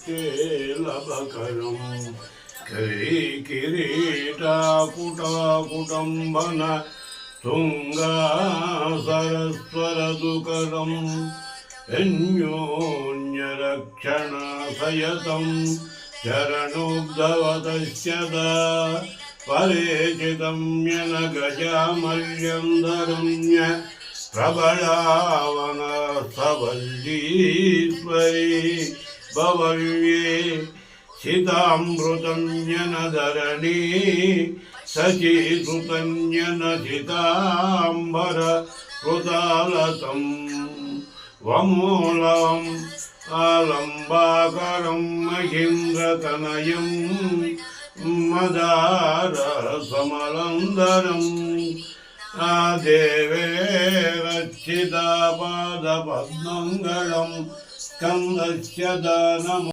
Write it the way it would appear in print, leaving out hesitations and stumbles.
केलभकरं किरीटाकुटाकुटम्बन तुङ्गासरस्वरदुकरम् अन्योन्यरक्षणसयतं चरणोद्धवतस्यदा परेचितं यनगजामल्यन्दरण्य प्रबलावनसवल्लीश्वरी भवल्ये सितामृतं यनधरणी सचीसुतं यनचिताम्बर कृतालतं वमूलम् आलम्बाकरं महीन्द्रतनयं मदारसमलन्दरम् आदेवे रक्षितापादपद्मङ्गलं स्कन्दस्य दानम्